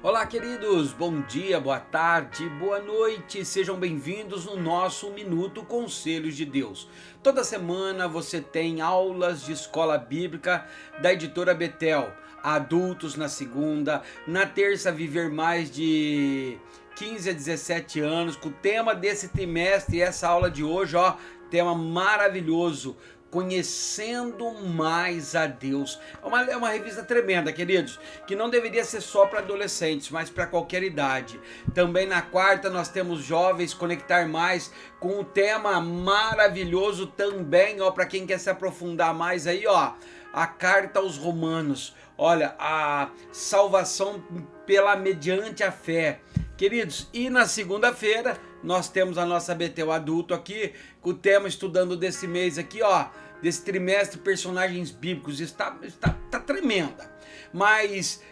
Olá, queridos, bom dia, boa tarde, boa noite, sejam bem-vindos no nosso Minuto Conselhos de Deus. Toda semana você tem aulas de escola bíblica da editora Betel, adultos na segunda, na terça viver mais de 15 a 17 anos, com o tema desse trimestre, essa aula de hoje, tema maravilhoso, conhecendo mais a Deus. É uma revista tremenda, queridos, que não deveria ser só para adolescentes, mas para qualquer idade. Também na quarta nós temos jovens conectar mais com um tema maravilhoso também, para quem quer se aprofundar mais aí, a carta aos Romanos. Olha, a salvação mediante a fé. Queridos, e na segunda-feira nós temos a nossa Betel Adulto aqui, com o tema estudando desse mês aqui, desse trimestre, personagens bíblicos. Está tremenda. Mas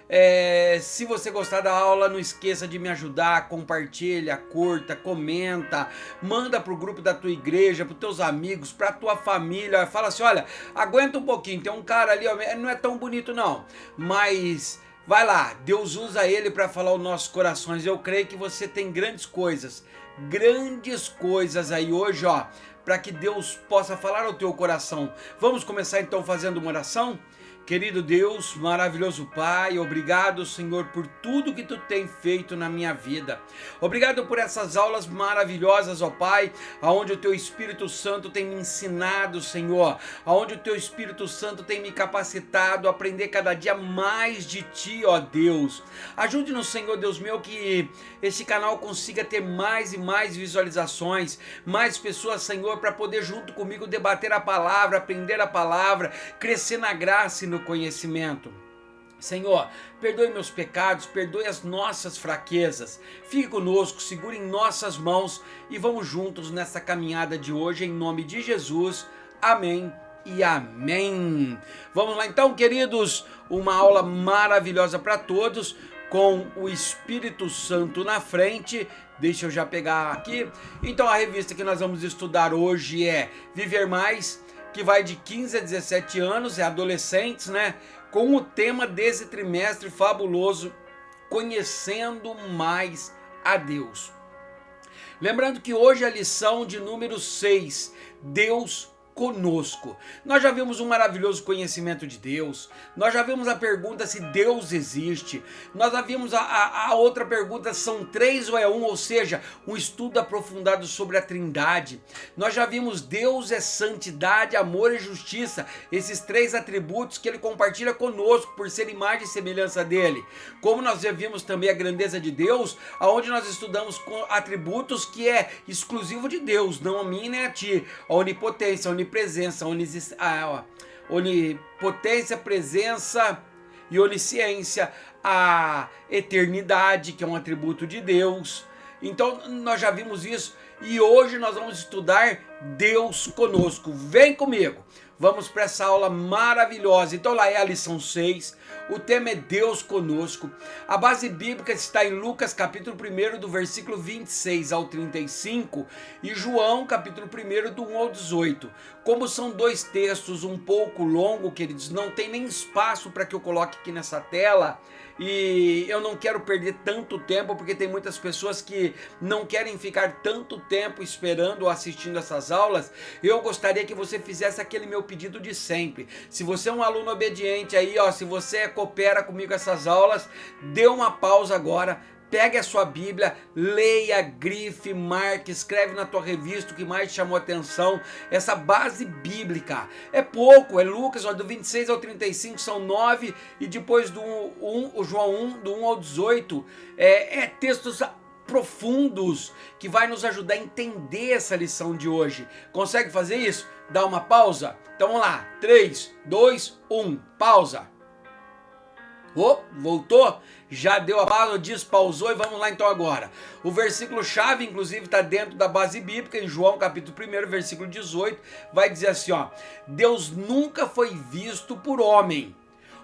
se você gostar da aula, não esqueça de me ajudar, compartilha, curta, comenta, manda pro grupo da tua igreja, pros teus amigos, pra tua família. Fala assim, olha, aguenta um pouquinho, tem um cara ali, não é tão bonito não, mas vai lá, Deus usa ele para falar aos nossos corações. Eu creio que você tem grandes coisas aí hoje, para que Deus possa falar ao teu coração. Vamos começar então fazendo uma oração? Querido Deus, maravilhoso Pai, obrigado, Senhor, por tudo que Tu tem feito na minha vida. Obrigado por essas aulas maravilhosas, Pai, aonde o Teu Espírito Santo tem me ensinado, Senhor, aonde o Teu Espírito Santo tem me capacitado a aprender cada dia mais de Ti, Deus. Ajude-nos, Senhor, Deus meu, que esse canal consiga ter mais e mais visualizações, mais pessoas, Senhor, para poder junto comigo debater a palavra, aprender a palavra, crescer na graça e no conhecimento. Senhor, perdoe meus pecados, perdoe as nossas fraquezas, fique conosco, segure em nossas mãos e vamos juntos nessa caminhada de hoje, em nome de Jesus, amém e amém. Vamos lá então, queridos, uma aula maravilhosa para todos, com o Espírito Santo na frente. Deixa eu já pegar aqui. Então a revista que nós vamos estudar hoje é Viver Mais, que vai de 15 a 17 anos, é adolescentes, né? Com o tema desse trimestre fabuloso, Conhecendo Mais a Deus. Lembrando que hoje é a lição de número 6, Deus conosco. Nós já vimos um maravilhoso conhecimento de Deus, nós já vimos a pergunta se Deus existe, nós já vimos a outra pergunta, são três ou é um, ou seja, um estudo aprofundado sobre a Trindade. Nós já vimos Deus é santidade, amor e justiça, esses três atributos que Ele compartilha conosco por ser imagem e semelhança dEle. Como nós já vimos também a grandeza de Deus, aonde nós estudamos com atributos que é exclusivo de Deus, não a mim nem a ti, a onipotência, a onipresença, onipotência, presença e onisciência, a eternidade, que é um atributo de Deus. Então nós já vimos isso e hoje nós vamos estudar Deus conosco. Vem comigo, vamos para essa aula maravilhosa. Então lá é a lição 6, o tema é Deus conosco. A base bíblica está em Lucas capítulo 1, do versículo 26 ao 35 e João capítulo 1, do 1 ao 18. Como são dois textos um pouco longos, queridos, não tem nem espaço para que eu coloque aqui nessa tela e eu não quero perder tanto tempo, porque tem muitas pessoas que não querem ficar tanto tempo esperando ou assistindo essas aulas. Eu gostaria que você fizesse aquele meu pedido de sempre. Se você é um aluno obediente aí, se você coopera comigo essas aulas, dê uma pausa agora, pegue a sua Bíblia, leia, grife, marque, escreve na tua revista o que mais te chamou a atenção. Essa base bíblica é pouco, é Lucas, do 26 ao 35 são 9, e depois do 1, o João 1, do 1 ao 18, textos profundos que vai nos ajudar a entender essa lição de hoje. Consegue fazer isso? Dá uma pausa? Então vamos lá, 3, 2, 1, pausa. Voltou? Já deu a pausa, despausou e vamos lá então agora. O versículo chave, inclusive, está dentro da base bíblica, em João capítulo 1, versículo 18, vai dizer assim, Deus nunca foi visto por homem.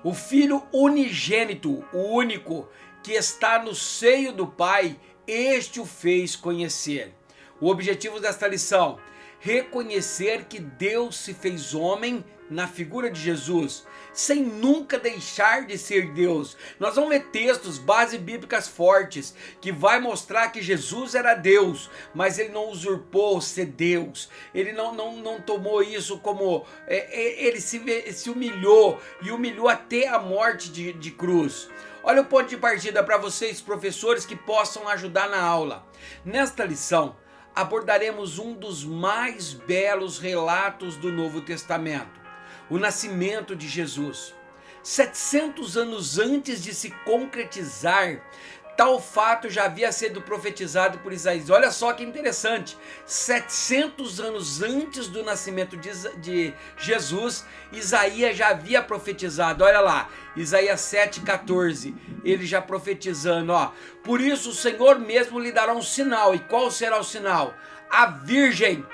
O Filho unigênito, o único, que está no seio do Pai, este o fez conhecer. O objetivo desta lição: reconhecer que Deus se fez homem na figura de Jesus, sem nunca deixar de ser Deus. Nós vamos ver textos, bases bíblicas fortes, que vai mostrar que Jesus era Deus, mas ele não usurpou ser Deus, ele não tomou isso como, ele se humilhou, e humilhou até a morte de cruz. Olha o ponto de partida para vocês, professores, que possam ajudar na aula. Nesta lição, abordaremos um dos mais belos relatos do Novo Testamento, o nascimento de Jesus. 700 anos antes de se concretizar, tal fato já havia sido profetizado por Isaías. Olha só que interessante, 700 anos antes do nascimento de Jesus, Isaías já havia profetizado. Olha lá, Isaías 7,14, ele já profetizando, ó: por isso o Senhor mesmo lhe dará um sinal. E qual será o sinal? A Virgem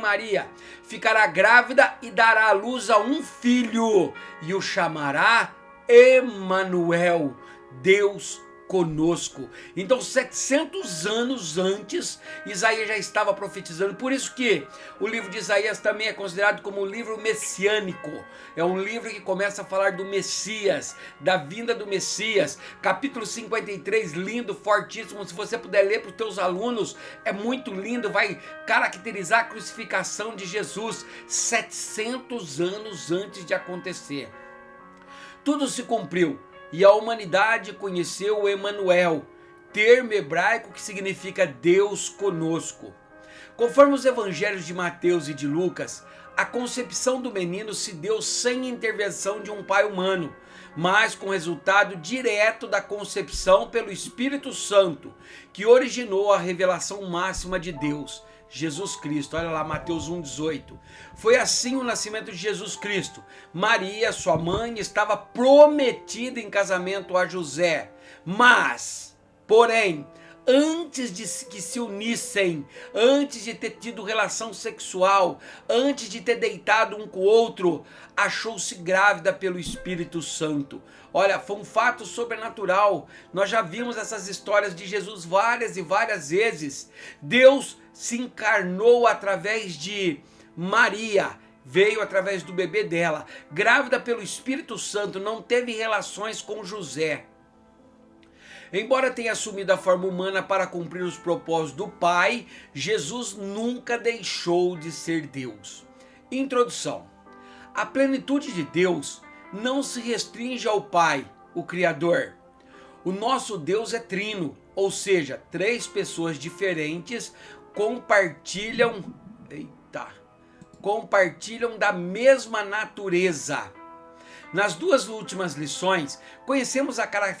Maria, ficará grávida e dará à luz a um filho, e o chamará Emanuel, Deus conosco. Então 700 anos antes, Isaías já estava profetizando. Por isso que o livro de Isaías também é considerado como um livro messiânico. É um livro que começa a falar do Messias, da vinda do Messias. Capítulo 53, lindo, fortíssimo. Se você puder ler para os teus alunos, é muito lindo, vai caracterizar a crucificação de Jesus 700 anos antes de acontecer. Tudo se cumpriu e a humanidade conheceu o Emanuel, termo hebraico que significa Deus conosco. Conforme os evangelhos de Mateus e de Lucas, a concepção do menino se deu sem intervenção de um pai humano, mas com resultado direto da concepção pelo Espírito Santo, que originou a revelação máxima de Deus, Jesus Cristo. Olha lá, Mateus 1,18. Foi assim o nascimento de Jesus Cristo. Maria, sua mãe, estava prometida em casamento a José, mas, porém, antes de que se unissem, antes de ter tido relação sexual, antes de ter deitado um com o outro, achou-se grávida pelo Espírito Santo. Olha, foi um fato sobrenatural. Nós já vimos essas histórias de Jesus várias e várias vezes. Deus se encarnou através de Maria, veio através do bebê dela, grávida pelo Espírito Santo, não teve relações com José. Embora tenha assumido a forma humana para cumprir os propósitos do Pai, Jesus nunca deixou de ser Deus. Introdução. A plenitude de Deus não se restringe ao Pai, o Criador. O nosso Deus é trino, ou seja, três pessoas diferentes compartilham da mesma natureza. Nas duas últimas lições, conhecemos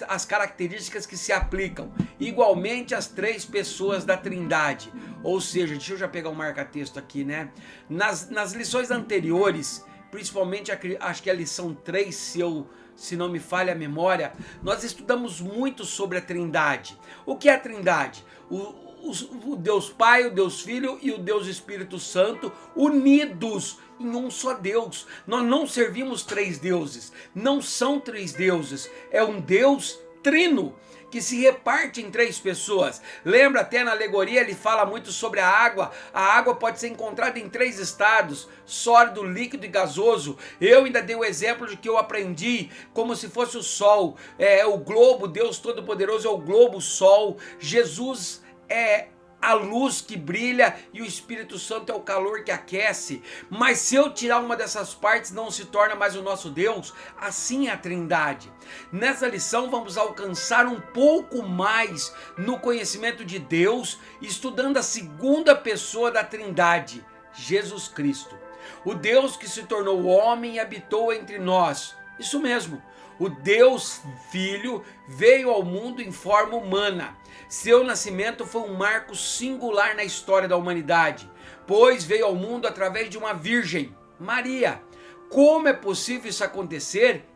as características que se aplicam igualmente às três pessoas da Trindade. Ou seja, deixa eu já pegar um marca-texto aqui, né? Nas lições anteriores, principalmente acho que a lição 3, se não me falha a memória, nós estudamos muito sobre a Trindade. O que é a Trindade? O Deus Pai, o Deus Filho e o Deus Espírito Santo unidos em um só Deus. Nós não servimos três deuses, não são três deuses, é um Deus trino que se reparte em três pessoas. Lembra, até na alegoria ele fala muito sobre a água pode ser encontrada em três estados: sólido, líquido e gasoso. Eu ainda dei o exemplo de que eu aprendi como se fosse o sol, o globo. Deus Todo-Poderoso é o globo, sol. Jesus é a luz que brilha e o Espírito Santo é o calor que aquece. Mas se eu tirar uma dessas partes, não se torna mais o nosso Deus. Assim é a Trindade. Nessa lição vamos alcançar um pouco mais no conhecimento de Deus, estudando a segunda pessoa da Trindade, Jesus Cristo. O Deus que se tornou homem e habitou entre nós. Isso mesmo, o Deus Filho veio ao mundo em forma humana. Seu nascimento foi um marco singular na história da humanidade, pois veio ao mundo através de uma virgem, Maria. Como é possível isso acontecer?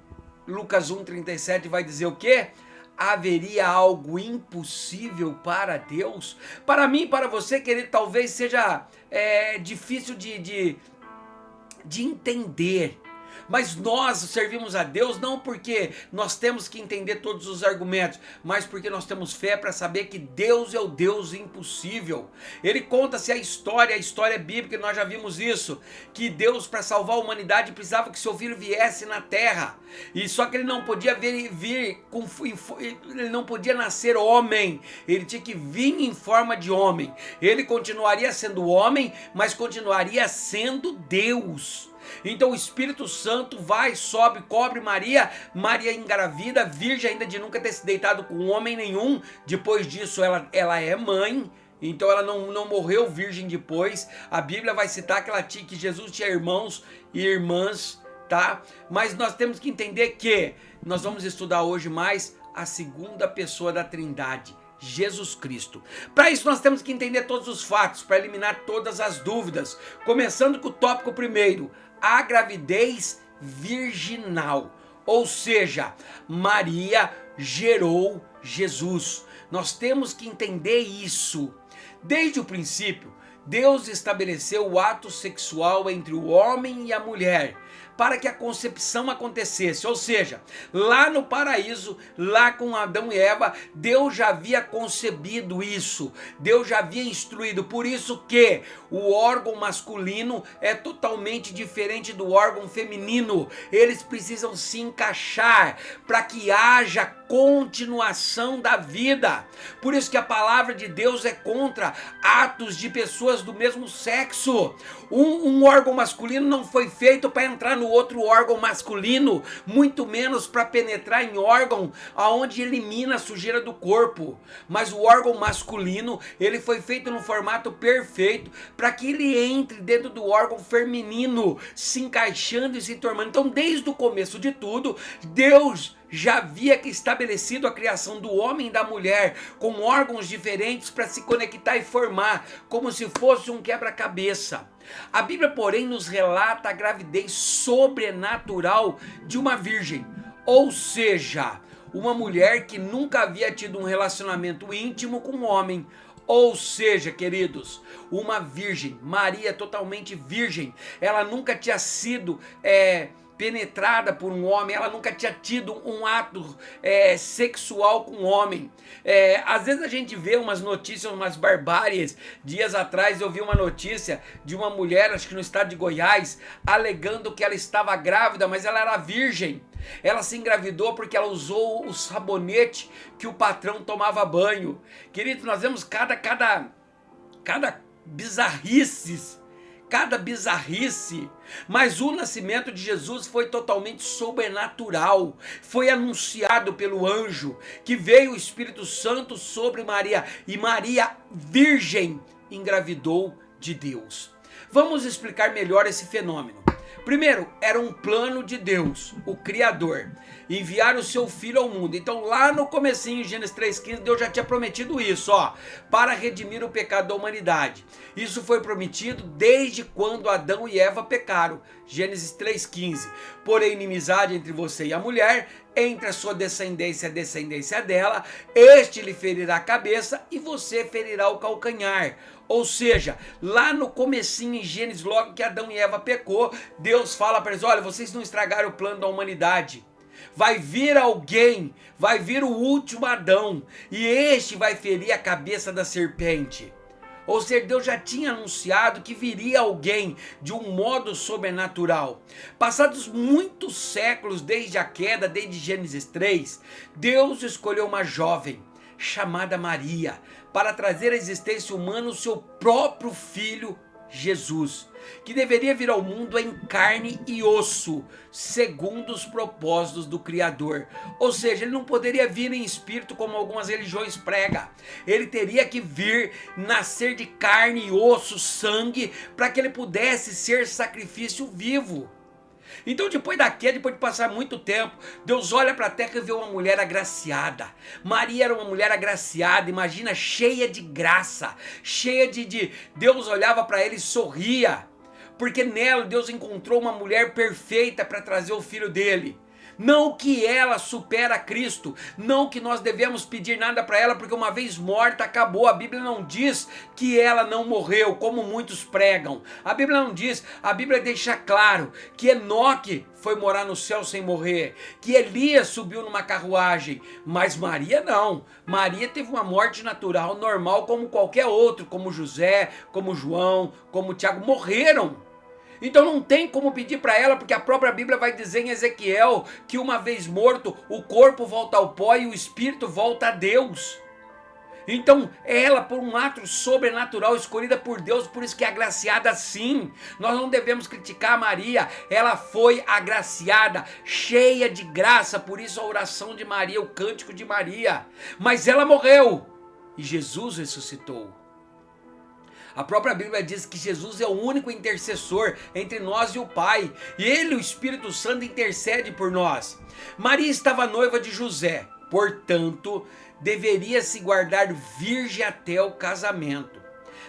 Lucas 1,37 vai dizer o quê? Haveria algo impossível para Deus? Para mim e para você, querido, talvez seja difícil de entender. Mas nós servimos a Deus não porque nós temos que entender todos os argumentos, mas porque nós temos fé para saber que Deus é o Deus impossível. Ele conta-se a história bíblica, nós já vimos isso, que Deus, para salvar a humanidade, precisava que seu filho viesse na terra. E só que ele não podia ele não podia nascer homem, ele tinha que vir em forma de homem. Ele continuaria sendo homem, mas continuaria sendo Deus. Então o Espírito Santo vai, sobe, cobre Maria, Maria engravida, virgem ainda de nunca ter se deitado com homem nenhum. Depois disso ela é mãe, então ela não morreu virgem depois. A Bíblia vai citar que Jesus tinha irmãos e irmãs, tá? Mas nós temos que entender que nós vamos estudar hoje mais a segunda pessoa da Trindade, Jesus Cristo. Para isso nós temos que entender todos os fatos, para eliminar todas as dúvidas. Começando com o tópico primeiro, a gravidez virginal. Ou seja, Maria gerou Jesus. Nós temos que entender isso. Desde o princípio, Deus estabeleceu o ato sexual entre o homem e a mulher para que a concepção acontecesse, ou seja, lá no paraíso, lá com Adão e Eva, Deus já havia concebido isso, Deus já havia instruído, por isso que o órgão masculino é totalmente diferente do órgão feminino, eles precisam se encaixar para que haja continuação da vida. Por isso que a palavra de Deus é contra atos de pessoas do mesmo sexo. Um órgão masculino não foi feito para entrar no outro órgão masculino, muito menos para penetrar em órgão aonde elimina a sujeira do corpo. Mas o órgão masculino, ele foi feito no formato perfeito para que ele entre dentro do órgão feminino, se encaixando e se tornando. Então, desde o começo de tudo, Deus já havia estabelecido a criação do homem e da mulher com órgãos diferentes para se conectar e formar, como se fosse um quebra-cabeça. A Bíblia, porém, nos relata a gravidez sobrenatural de uma virgem, ou seja, uma mulher que nunca havia tido um relacionamento íntimo com um homem. Ou seja, queridos, uma virgem, Maria totalmente virgem, ela nunca tinha sido penetrada por um homem, ela nunca tinha tido um ato sexual com um homem. Às vezes a gente vê umas notícias, umas barbáries. Dias atrás eu vi uma notícia de uma mulher, acho que no estado de Goiás, alegando que ela estava grávida, mas ela era virgem. Ela se engravidou porque ela usou o sabonete que o patrão tomava banho. Querido, nós vemos cada bizarrice, mas o nascimento de Jesus foi totalmente sobrenatural, foi anunciado pelo anjo, que veio o Espírito Santo sobre Maria, e Maria, virgem, engravidou de Deus. Vamos explicar melhor esse fenômeno. Primeiro, era um plano de Deus, o Criador, enviar o seu Filho ao mundo. Então lá no comecinho, Gênesis 3,15, Deus já tinha prometido isso, para redimir o pecado da humanidade. Isso foi prometido desde quando Adão e Eva pecaram, Gênesis 3,15. Porém, inimizade entre você e a mulher, entre a sua descendência e a descendência dela, este lhe ferirá a cabeça e você ferirá o calcanhar. Ou seja, lá no comecinho em Gênesis, logo que Adão e Eva pecou, Deus fala para eles: olha, vocês não estragaram o plano da humanidade. Vai vir alguém, vai vir o último Adão, e este vai ferir a cabeça da serpente. Ou seja, Deus já tinha anunciado que viria alguém de um modo sobrenatural. Passados muitos séculos desde a queda, desde Gênesis 3, Deus escolheu uma jovem chamada Maria para trazer à existência humana o seu próprio filho Jesus, que deveria vir ao mundo em carne e osso, segundo os propósitos do Criador. Ou seja, ele não poderia vir em espírito como algumas religiões pregam. Ele teria que vir, nascer de carne e osso, sangue, para que ele pudesse ser sacrifício vivo. Então, depois da queda, depois de passar muito tempo, Deus olha para a terra e vê uma mulher agraciada. Maria era uma mulher agraciada, imagina, cheia de graça, cheia de... Deus olhava para ela e sorria, porque nela Deus encontrou uma mulher perfeita para trazer o filho dele. Não que ela supera Cristo, não que nós devemos pedir nada para ela, porque uma vez morta acabou. A Bíblia não diz que ela não morreu, como muitos pregam. A Bíblia não diz, a Bíblia deixa claro que Enoque foi morar no céu sem morrer, que Elias subiu numa carruagem, mas Maria não. Maria teve uma morte natural, normal, como qualquer outro, como José, como João, como Tiago, morreram. Então não tem como pedir para ela, porque a própria Bíblia vai dizer em Ezequiel que uma vez morto, o corpo volta ao pó e o espírito volta a Deus. Então ela, por um ato sobrenatural, escolhida por Deus, por isso que é agraciada sim. Nós não devemos criticar Maria, ela foi agraciada, cheia de graça, por isso a oração de Maria, o cântico de Maria. Mas ela morreu e Jesus ressuscitou. A própria Bíblia diz que Jesus é o único intercessor entre nós e o Pai. E Ele, o Espírito Santo, intercede por nós. Maria estava noiva de José, portanto, deveria se guardar virgem até o casamento.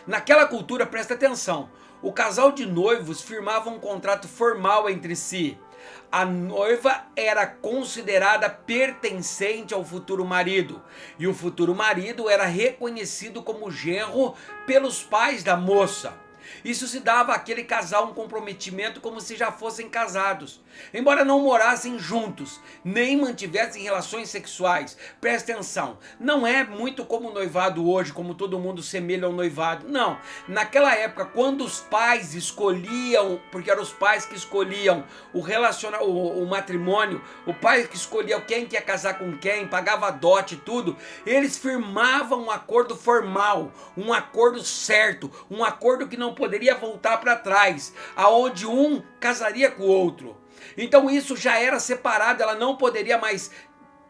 Naquela cultura, presta atenção, o casal de noivos firmava um contrato formal entre si. A noiva era considerada pertencente ao futuro marido, e o futuro marido era reconhecido como genro pelos pais da moça. Isso se dava àquele casal um comprometimento como se já fossem casados, embora não morassem juntos, nem mantivessem relações sexuais. Presta atenção, não é muito como o noivado hoje, como todo mundo semelha ao noivado, não. Naquela época, quando os pais escolhiam, porque eram os pais que escolhiam o matrimônio, o pai que escolhia quem quer casar com quem, pagava dote e tudo, eles firmavam um acordo formal, um acordo certo, um acordo que não poderia voltar para trás, aonde um casaria com o outro. Então isso já era separado, ela não poderia mais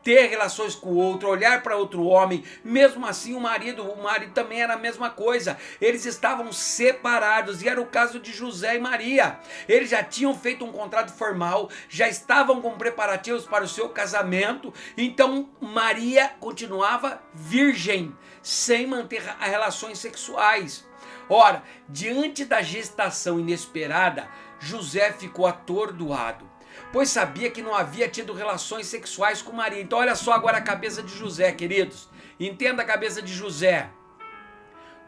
ter relações com o outro, olhar para outro homem. Mesmo assim o marido também era a mesma coisa. Eles estavam separados e era o caso de José e Maria. Eles já tinham feito um contrato formal, já estavam com preparativos para o seu casamento. Então Maria continuava virgem, sem manter relações sexuais. Ora, diante da gestação inesperada, José ficou atordoado, pois sabia que não havia tido relações sexuais com Maria. Então olha só agora a cabeça de José, queridos. Entenda a cabeça de José.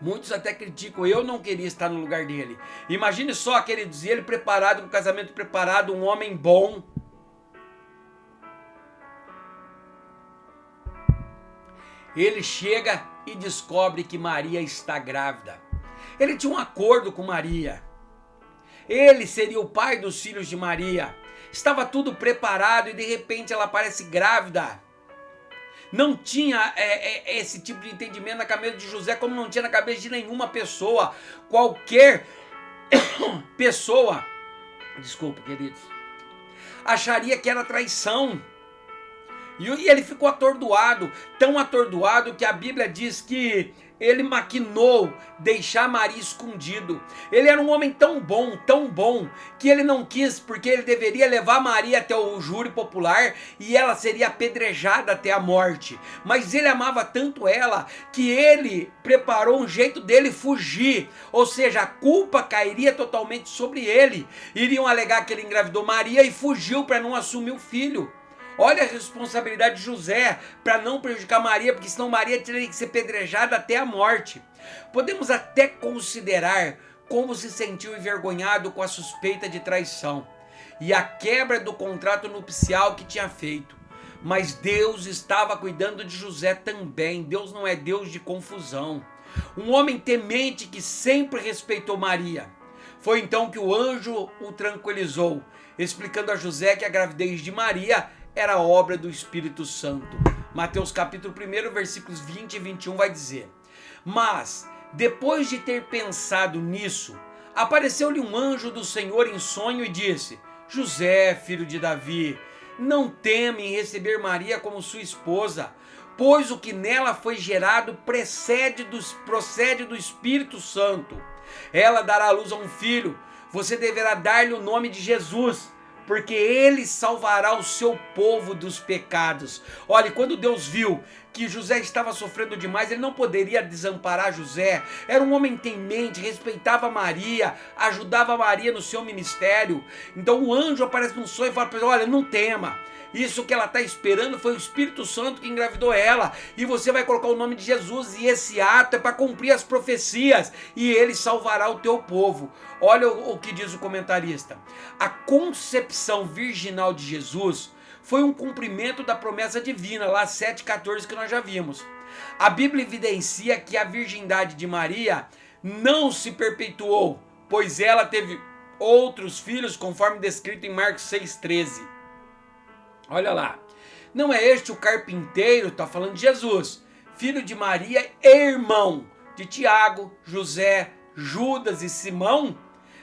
Muitos até criticam, eu não queria estar no lugar dele. Imagine só, queridos, ele preparado, com o casamento preparado, um homem bom. Ele chega e descobre que Maria está grávida. Ele tinha um acordo com Maria. Ele seria o pai dos filhos de Maria. Estava tudo preparado e de repente ela aparece grávida. Não tinha esse tipo de entendimento na cabeça de José, como não tinha na cabeça de nenhuma pessoa. Qualquer pessoa, desculpa, queridos, acharia que era traição. E ele ficou atordoado, tão atordoado que a Bíblia diz que ele maquinou deixar Maria escondido. Ele era um homem tão bom, que ele não quis, porque ele deveria levar Maria até o júri popular e ela seria apedrejada até a morte. Mas ele amava tanto ela que ele preparou um jeito dele fugir, ou seja, a culpa cairia totalmente sobre ele. Iriam alegar que ele engravidou Maria e fugiu para não assumir o filho. Olha a responsabilidade de José para não prejudicar Maria, porque senão Maria teria que ser pedrejada até a morte. Podemos até considerar como se sentiu envergonhado com a suspeita de traição e a quebra do contrato nupcial que tinha feito. Mas Deus estava cuidando de José também. Deus não é Deus de confusão. Um homem temente que sempre respeitou Maria. Foi então que o anjo o tranquilizou, explicando a José que a gravidez de Maria era obra do Espírito Santo. Mateus capítulo 1, versículos 20 e 21 vai dizer: mas, depois de ter pensado nisso, apareceu-lhe um anjo do Senhor em sonho e disse: José, filho de Davi, não teme em receber Maria como sua esposa, pois o que nela foi gerado procede do Espírito Santo. Ela dará à luz a um filho, você deverá dar-lhe o nome de Jesus, porque ele salvará o seu povo dos pecados. Olha, quando Deus viu que José estava sofrendo demais, ele não poderia desamparar José. Era um homem temente, respeitava Maria, ajudava Maria no seu ministério. Então o anjo aparece num sonho e fala para ele: olha, não tema, Isso que ela está esperando foi o Espírito Santo que engravidou ela. E você vai colocar o nome de Jesus. E esse ato é para cumprir as profecias. E ele salvará o teu povo. Olha o que diz o comentarista. A concepção virginal de Jesus foi um cumprimento da promessa divina, lá 7,14 que nós já vimos. A Bíblia evidencia que a virgindade de Maria não se perpetuou, pois ela teve outros filhos, conforme descrito em Marcos 6,13. Olha lá. Não é este o carpinteiro, está falando de Jesus, filho de Maria e irmão de Tiago, José, Judas e Simão?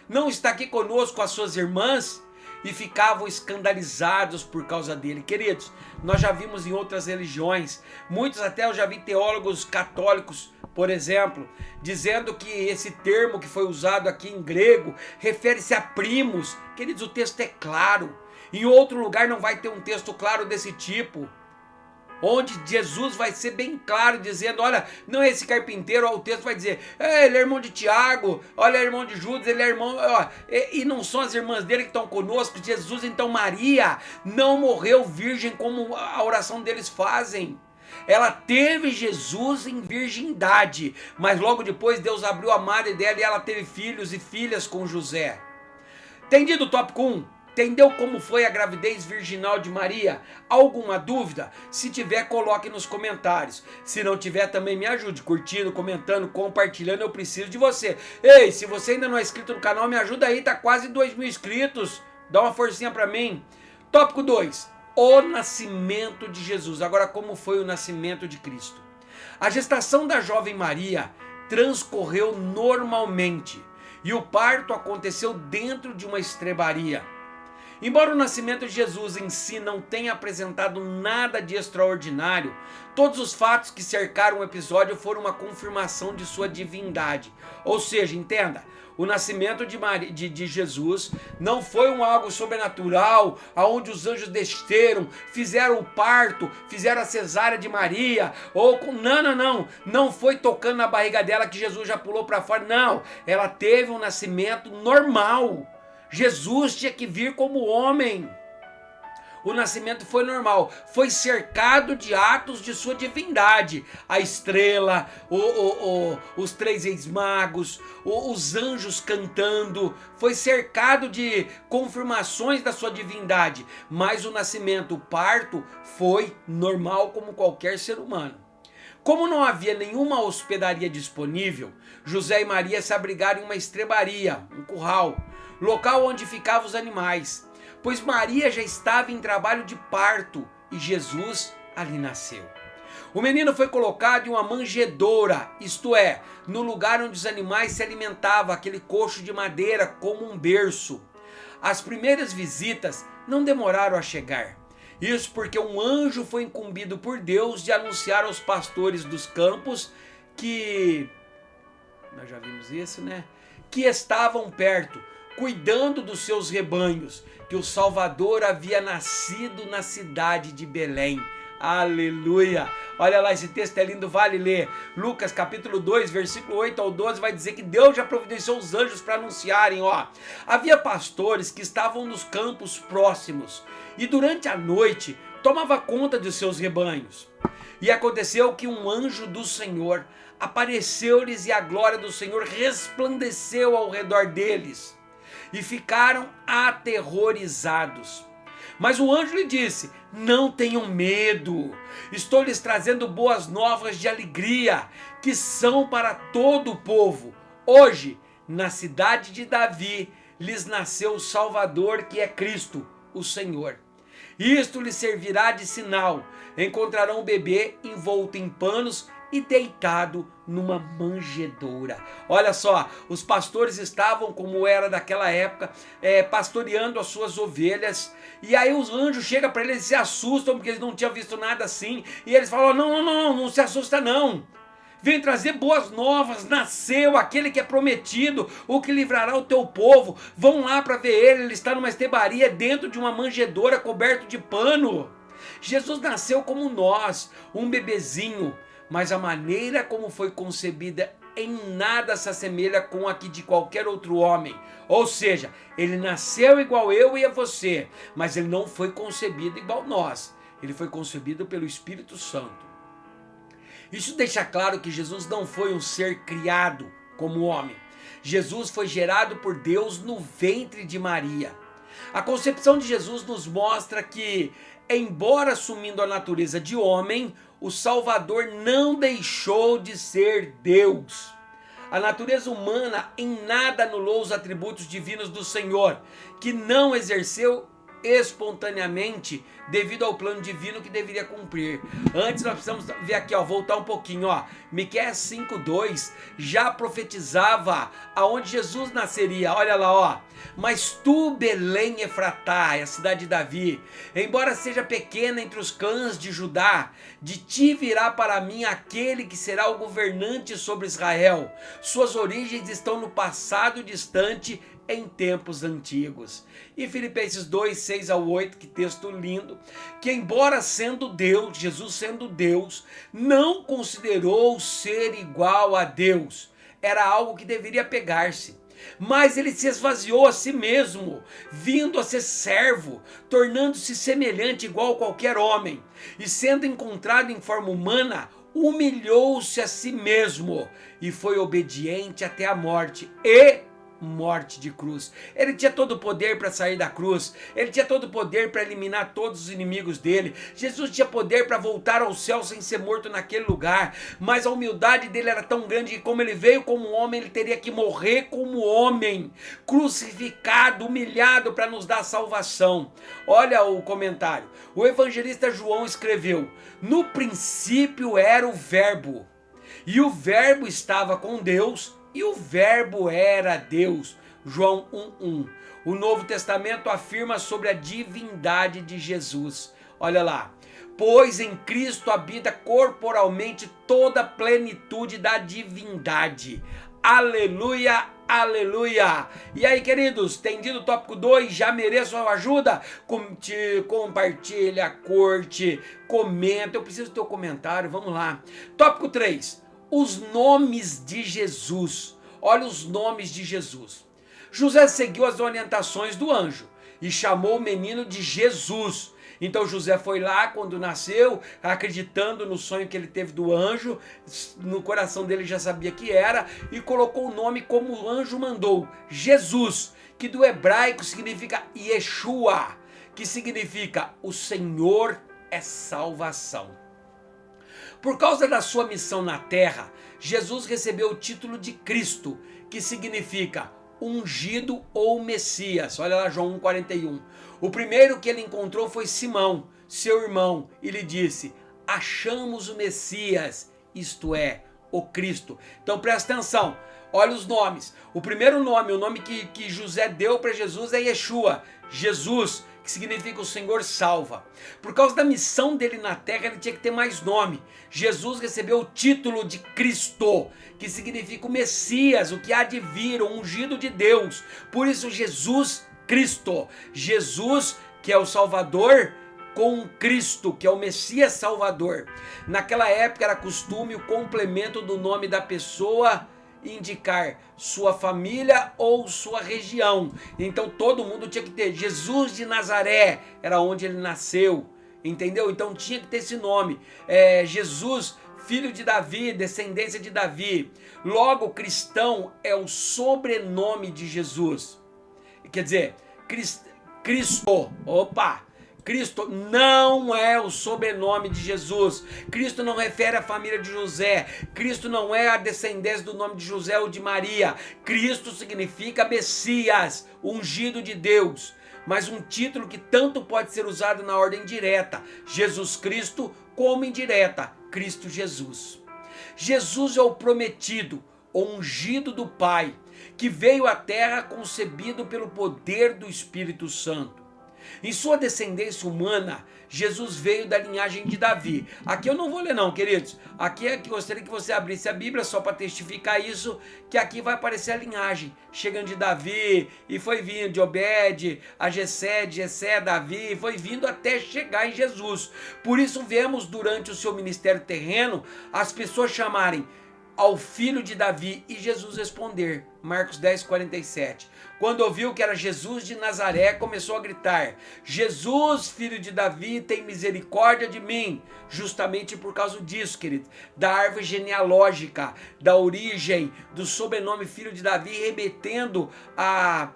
Não está aqui conosco as suas irmãs? E ficavam escandalizados por causa dele. Queridos, nós já vimos em outras religiões, muitos até eu já vi teólogos católicos, por exemplo, dizendo que esse termo que foi usado aqui em grego refere-se a primos. Queridos, o texto é claro. Em outro lugar não vai ter um texto claro desse tipo, onde Jesus vai ser bem claro, dizendo, olha, não é esse carpinteiro, o texto vai dizer, ele é irmão de Tiago, olha, é irmão de Judas, ele é irmão, e não são as irmãs dele que estão conosco. Jesus, então Maria não morreu virgem como a oração deles fazem. Ela teve Jesus em virgindade, mas logo depois Deus abriu a madre dela e ela teve filhos e filhas com José. Entendido o tópico 1? Entendeu como foi a gravidez virginal de Maria? Alguma dúvida? Se tiver, coloque nos comentários. Se não tiver, também me ajude, curtindo, comentando, compartilhando, eu preciso de você. Ei, se você ainda não é inscrito no canal, me ajuda aí, tá quase 2.000 inscritos. Dá uma forcinha pra mim. Tópico 2, o nascimento de Jesus. Agora, como foi o nascimento de Cristo? A gestação da jovem Maria transcorreu normalmente e o parto aconteceu dentro de uma estrebaria. Embora o nascimento de Jesus em si não tenha apresentado nada de extraordinário, todos os fatos que cercaram o episódio foram uma confirmação de sua divindade. Ou seja, entenda, o nascimento de Jesus não foi algo sobrenatural, aonde os anjos desceram, fizeram o parto, fizeram a cesárea de Maria, não foi tocando na barriga dela que Jesus já pulou para fora, não, ela teve um nascimento normal. Jesus tinha que vir como homem. O nascimento foi normal, foi cercado de atos de sua divindade. A estrela, os 3 reis magos, os anjos cantando, foi cercado de confirmações da sua divindade. Mas o nascimento, o parto, foi normal como qualquer ser humano. Como não havia nenhuma hospedaria disponível, José e Maria se abrigaram em uma estrebaria, um curral, local onde ficavam os animais, pois Maria já estava em trabalho de parto e Jesus ali nasceu. O menino foi colocado em uma manjedoura, isto é, no lugar onde os animais se alimentavam, aquele coxo de madeira como um berço. As primeiras visitas não demoraram a chegar. Isso porque um anjo foi incumbido por Deus de anunciar aos pastores dos campos que, nós já vimos isso, né? Que estavam perto, cuidando dos seus rebanhos, que o Salvador havia nascido na cidade de Belém. Aleluia! Olha lá, esse texto é lindo, vale ler. Lucas capítulo 2, versículo 8 ao 12 vai dizer que Deus já providenciou os anjos para anunciarem, havia pastores que estavam nos campos próximos e durante a noite tomava conta de seus rebanhos. E aconteceu que um anjo do Senhor apareceu-lhes e a glória do Senhor resplandeceu ao redor deles e ficaram aterrorizados. Mas o anjo lhe disse: não tenham medo, estou lhes trazendo boas novas de alegria, que são para todo o povo. Hoje, na cidade de Davi, lhes nasceu o Salvador, que é Cristo, o Senhor. Isto lhes servirá de sinal: encontrarão um bebê envolto em panos e deitado numa manjedoura. Olha só, os pastores estavam, como era daquela época, pastoreando as suas ovelhas, e aí os anjos chegam para eles e se assustam, porque eles não tinham visto nada assim, e eles falam: não se assusta não, vem trazer boas novas, nasceu aquele que é prometido, o que livrará o teu povo. Vão lá para ver ele está numa estrebaria dentro de uma manjedoura coberto de pano. Jesus nasceu como nós, um bebezinho, mas a maneira como foi concebida em nada se assemelha com a que de qualquer outro homem. Ou seja, ele nasceu igual eu e a você, mas ele não foi concebido igual nós. Ele foi concebido pelo Espírito Santo. Isso deixa claro que Jesus não foi um ser criado como homem. Jesus foi gerado por Deus no ventre de Maria. A concepção de Jesus nos mostra que, embora assumindo a natureza de homem, o Salvador não deixou de ser Deus. A natureza humana em nada anulou os atributos divinos do Senhor, que não exerceu espontaneamente devido ao plano divino que deveria cumprir. Antes nós precisamos ver aqui, voltar um pouquinho, Miqueias 5:2 já profetizava aonde Jesus nasceria. Olha lá, mas tu, Belém Efratá, é a cidade de Davi, embora seja pequena entre os clãs de Judá, de ti virá para mim aquele que será o governante sobre Israel. Suas origens estão no passado distante, em tempos antigos. E Filipenses 2:6-8, que texto lindo, que embora sendo Deus, Jesus sendo Deus, não considerou ser igual a Deus, era algo que deveria pegar-se, mas ele se esvaziou a si mesmo, vindo a ser servo, tornando-se semelhante igual a qualquer homem, e sendo encontrado em forma humana, humilhou-se a si mesmo, e foi obediente até a morte, e morte de cruz. Ele tinha todo o poder para sair da cruz, ele tinha todo o poder para eliminar todos os inimigos dele. Jesus tinha poder para voltar ao céu sem ser morto naquele lugar, mas a humildade dele era tão grande que, como ele veio como homem, ele teria que morrer como homem, crucificado, humilhado, para nos dar salvação. Olha o comentário. O evangelista João escreveu: no princípio era o Verbo, e o Verbo estava com Deus, e o Verbo era Deus. João 1:1. O Novo Testamento afirma sobre a divindade de Jesus. Olha lá. Pois em Cristo habita corporalmente toda a plenitude da divindade. Aleluia, aleluia. E aí, queridos, entendido o tópico 2? Já mereço a ajuda? Compartilha, curte, comenta. Eu preciso do teu comentário, vamos lá. Tópico 3. Os nomes de Jesus. Olha os nomes de Jesus. José seguiu as orientações do anjo e chamou o menino de Jesus. Então José foi lá quando nasceu, acreditando no sonho que ele teve do anjo, no coração dele já sabia que era, e colocou o nome como o anjo mandou, Jesus, que do hebraico significa Yeshua, que significa o Senhor é salvação. Por causa da sua missão na terra, Jesus recebeu o título de Cristo, que significa ungido ou Messias. Olha lá João 1:41. O primeiro que ele encontrou foi Simão, seu irmão, e lhe disse: achamos o Messias, isto é, o Cristo. Então presta atenção, olha os nomes. O primeiro nome, o nome que José deu para Jesus é Yeshua, Jesus, que significa o Senhor salva. Por causa da missão dele na terra, ele tinha que ter mais nome. Jesus recebeu o título de Cristo, que significa o Messias, o que há de vir, o ungido de Deus. Por isso Jesus Cristo, Jesus que é o Salvador, com Cristo, que é o Messias Salvador. Naquela época era costume o complemento do nome da pessoa indicar sua família ou sua região. Então todo mundo tinha que ter Jesus de Nazaré, era onde ele nasceu, entendeu? Então tinha que ter esse nome, Jesus, filho de Davi, descendência de Davi. Logo, cristão é o sobrenome de Jesus. Quer dizer, Cristo, Cristo não é o sobrenome de Jesus. Cristo não refere à família de José. Cristo não é a descendência do nome de José ou de Maria. Cristo significa Messias, ungido de Deus. Mas um título que tanto pode ser usado na ordem direta, Jesus Cristo, como indireta, Cristo Jesus. Jesus é o prometido, o ungido do Pai, que veio à terra concebido pelo poder do Espírito Santo. Em sua descendência humana, Jesus veio da linhagem de Davi. Aqui eu não vou ler não, queridos. Aqui é que gostaria que você abrisse a Bíblia só para testificar isso, que aqui vai aparecer a linhagem, chegando de Davi, e foi vindo de Obed, a Jessé, de Jessé, Davi, foi vindo até chegar em Jesus. Por isso vemos durante o seu ministério terreno, as pessoas chamarem ao filho de Davi e Jesus responder, Marcos 10, 47. Quando ouviu que era Jesus de Nazaré, começou a gritar, Jesus, filho de Davi, tem misericórdia de mim. Justamente por causa disso, querido, da árvore genealógica, da origem, do sobrenome filho de Davi, remetendo a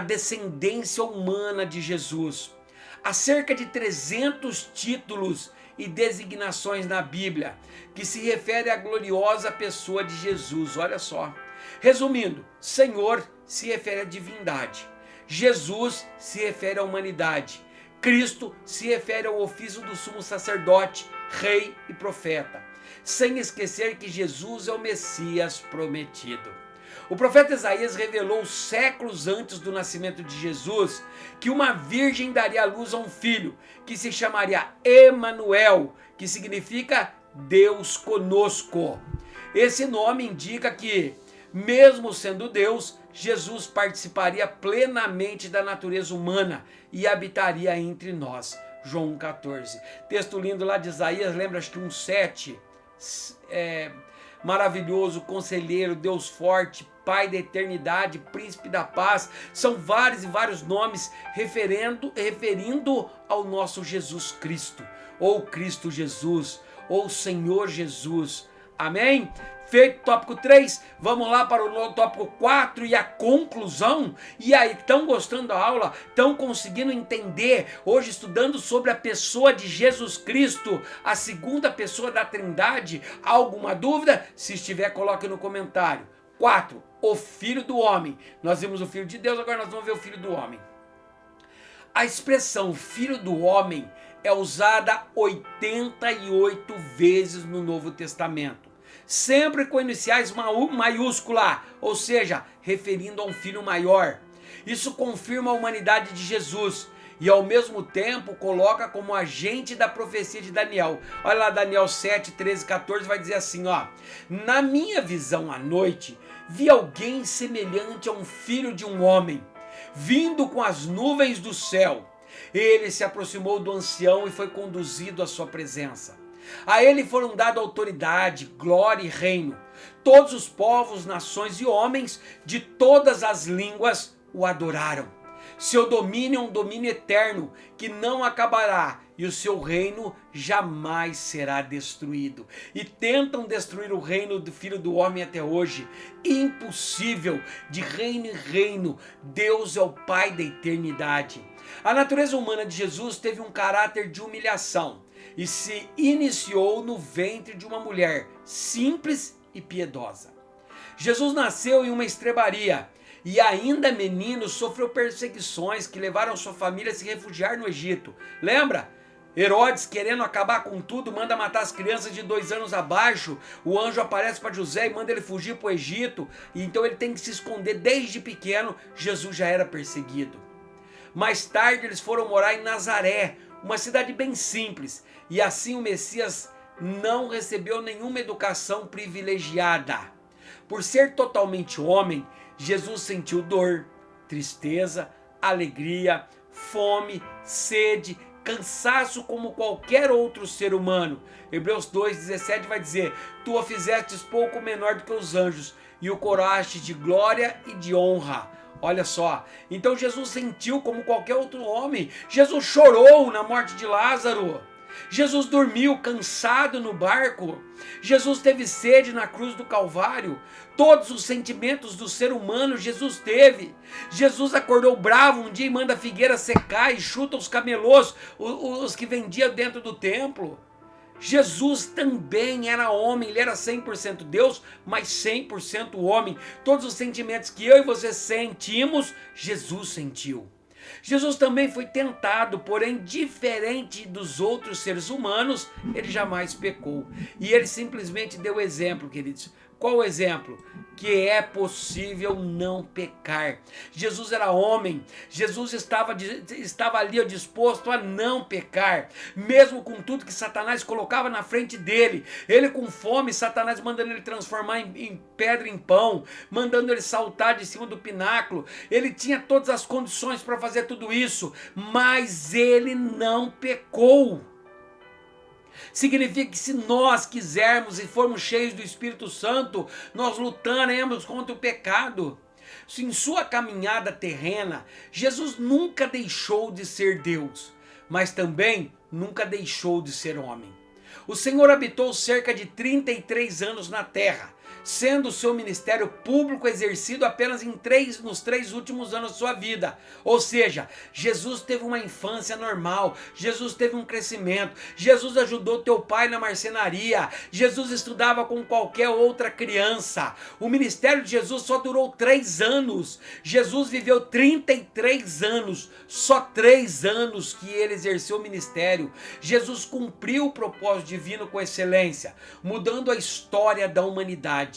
descendência humana de Jesus. Há cerca de 300 títulos e designações na Bíblia que se refere à gloriosa pessoa de Jesus. Olha só. Resumindo, Senhor se refere à divindade. Jesus se refere à humanidade. Cristo se refere ao ofício do sumo sacerdote, rei e profeta. Sem esquecer que Jesus é o Messias prometido. O profeta Isaías revelou séculos antes do nascimento de Jesus que uma virgem daria à luz a um filho que se chamaria Emanuel, que significa Deus conosco. Esse nome indica que, mesmo sendo Deus, Jesus participaria plenamente da natureza humana e habitaria entre nós. João 1,14. Texto lindo lá de Isaías, lembra acho que 1,7. Maravilhoso, conselheiro, Deus forte, Pai da eternidade, príncipe da paz. São vários e vários nomes referindo ao nosso Jesus Cristo, ou Cristo Jesus, ou Senhor Jesus. Amém? Feito tópico 3, vamos lá para o tópico 4 e a conclusão. E aí, estão gostando da aula? Estão conseguindo entender? Hoje estudando sobre a pessoa de Jesus Cristo, a segunda pessoa da Trindade. Alguma dúvida? Se estiver, coloque no comentário. 4, o Filho do Homem. Nós vimos o Filho de Deus, agora nós vamos ver o Filho do Homem. A expressão Filho do Homem é usada 88 vezes no Novo Testamento. Sempre com iniciais maiúscula, ou seja, referindo a um filho maior. Isso confirma a humanidade de Jesus e ao mesmo tempo coloca como agente da profecia de Daniel. Olha lá, Daniel 7, 13, 14 vai dizer assim, ó: na minha visão à noite, vi alguém semelhante a um filho de um homem, vindo com as nuvens do céu. Ele se aproximou do ancião e foi conduzido à sua presença. A ele foram dadas autoridade, glória e reino. Todos os povos, nações e homens de todas as línguas o adoraram. Seu domínio é um domínio eterno que não acabará e o seu reino jamais será destruído. E tentam destruir o reino do Filho do Homem até hoje. Impossível, de reino em reino, Deus é o Pai da eternidade. A natureza humana de Jesus teve um caráter de humilhação e se iniciou no ventre de uma mulher simples e piedosa. Jesus nasceu em uma estrebaria e ainda menino sofreu perseguições que levaram sua família a se refugiar no Egito. Lembra? Herodes, querendo acabar com tudo, manda matar as crianças de 2 anos abaixo. O anjo aparece para José e manda ele fugir para o Egito. E então ele tem que se esconder desde pequeno. Jesus já era perseguido. Mais tarde eles foram morar em Nazaré, uma cidade bem simples. E assim o Messias não recebeu nenhuma educação privilegiada. Por ser totalmente homem, Jesus sentiu dor, tristeza, alegria, fome, sede, cansaço como qualquer outro ser humano. Hebreus 2,17 vai dizer: tu a fizestes pouco menor do que os anjos e o coroaste de glória e de honra. Olha só, então Jesus sentiu como qualquer outro homem. Jesus chorou na morte de Lázaro. Jesus dormiu cansado no barco. Jesus teve sede na cruz do Calvário. Todos os sentimentos do ser humano Jesus teve. Jesus acordou bravo um dia e manda a figueira secar e chuta os camelôs, os que vendiam dentro do templo. Jesus também era homem, ele era 100% Deus, mas 100% homem. Todos os sentimentos que eu e você sentimos, Jesus sentiu. Jesus também foi tentado, porém diferente dos outros seres humanos, ele jamais pecou. E ele simplesmente deu exemplo, queridos. Qual o exemplo? Que é possível não pecar. Jesus era homem, Jesus estava ali disposto a não pecar, mesmo com tudo que Satanás colocava na frente dele. Ele com fome, Satanás mandando ele transformar em pedra em pão, mandando ele saltar de cima do pináculo. Ele tinha todas as condições para fazer tudo isso, mas ele não pecou. Significa que se nós quisermos e formos cheios do Espírito Santo, nós lutaremos contra o pecado. Em sua caminhada terrena, Jesus nunca deixou de ser Deus, mas também nunca deixou de ser homem. O Senhor habitou cerca de 33 anos na terra, sendo o seu ministério público exercido apenas nos 3 últimos anos de sua vida. Ou seja, Jesus teve uma infância normal, Jesus teve um crescimento, Jesus ajudou teu pai na marcenaria, Jesus estudava com qualquer outra criança. O ministério de Jesus só durou 3 anos, Jesus viveu 33 anos, só 3 anos que ele exerceu o ministério. Jesus cumpriu o propósito divino com excelência, mudando a história da humanidade.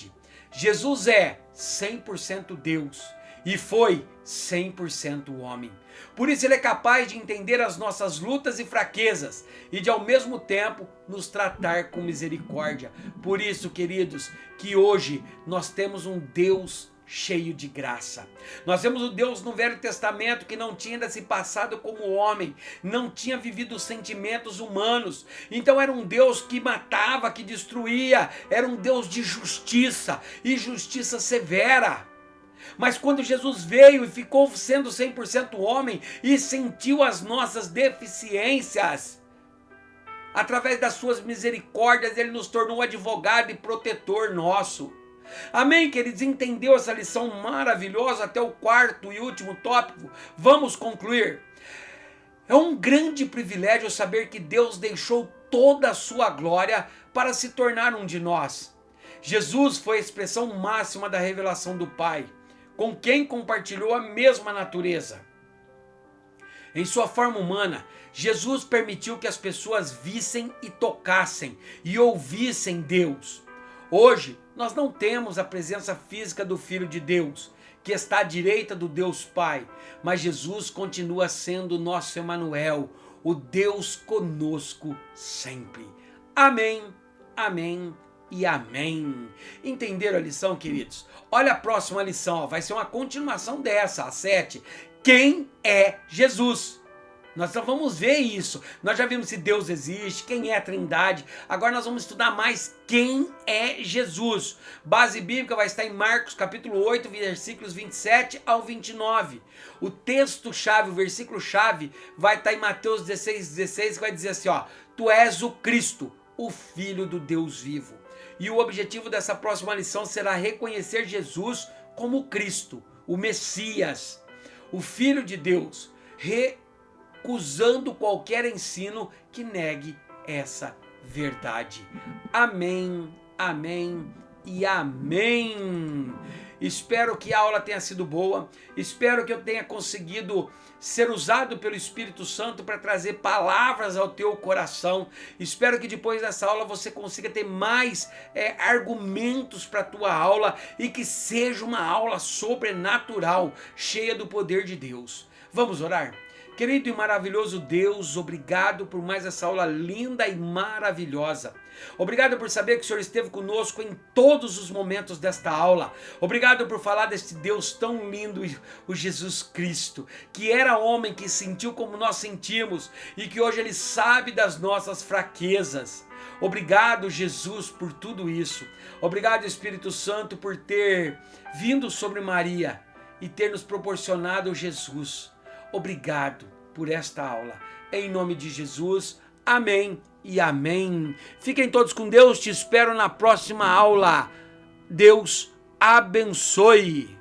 Jesus é 100% Deus e foi 100% homem. Por isso ele é capaz de entender as nossas lutas e fraquezas e de ao mesmo tempo nos tratar com misericórdia. Por isso, queridos, que hoje nós temos um Deus cheio de graça. Nós temos o Deus no Velho Testamento que não tinha ainda se passado como homem, não tinha vivido os sentimentos humanos, então era um Deus que matava, que destruía, era um Deus de justiça e justiça severa. Mas quando Jesus veio e ficou sendo 100% homem e sentiu as nossas deficiências, através das suas misericórdias ele nos tornou advogado e protetor nosso. Amém, queridos? Entendeu essa lição maravilhosa até o 4º e último tópico? Vamos concluir. É um grande privilégio saber que Deus deixou toda a sua glória para se tornar um de nós. Jesus foi a expressão máxima da revelação do Pai, com quem compartilhou a mesma natureza. Em sua forma humana, Jesus permitiu que as pessoas vissem e tocassem e ouvissem Deus. Hoje, nós não temos a presença física do Filho de Deus, que está à direita do Deus Pai, mas Jesus continua sendo o nosso Emanuel, o Deus conosco sempre. Amém, amém e amém. Entenderam a lição, queridos? Olha a próxima lição, vai ser uma continuação dessa, a 7. Quem é Jesus? Nós só vamos ver isso. Nós já vimos se Deus existe, quem é a Trindade. Agora nós vamos estudar mais quem é Jesus. Base bíblica vai estar em Marcos capítulo 8, versículos 27 ao 29. O texto-chave, o versículo-chave vai estar em Mateus 16, que vai dizer assim, ó: Tu és o Cristo, o Filho do Deus vivo. E o objetivo dessa próxima lição será reconhecer Jesus como Cristo, o Messias, o Filho de Deus, recusando qualquer ensino que negue essa verdade. Amém, amém e amém. Espero que a aula tenha sido boa, espero que eu tenha conseguido ser usado pelo Espírito Santo para trazer palavras ao teu coração. Espero que depois dessa aula você consiga ter mais argumentos para a tua aula e que seja uma aula sobrenatural, cheia do poder de Deus. Vamos orar? Querido e maravilhoso Deus, obrigado por mais essa aula linda e maravilhosa. Obrigado por saber que o Senhor esteve conosco em todos os momentos desta aula. Obrigado por falar deste Deus tão lindo, o Jesus Cristo, que era homem, que sentiu como nós sentimos e que hoje Ele sabe das nossas fraquezas. Obrigado, Jesus, por tudo isso. Obrigado, Espírito Santo, por ter vindo sobre Maria e ter nos proporcionado Jesus. Obrigado por esta aula. Em nome de Jesus, amém e amém. Fiquem todos com Deus, te espero na próxima aula. Deus abençoe.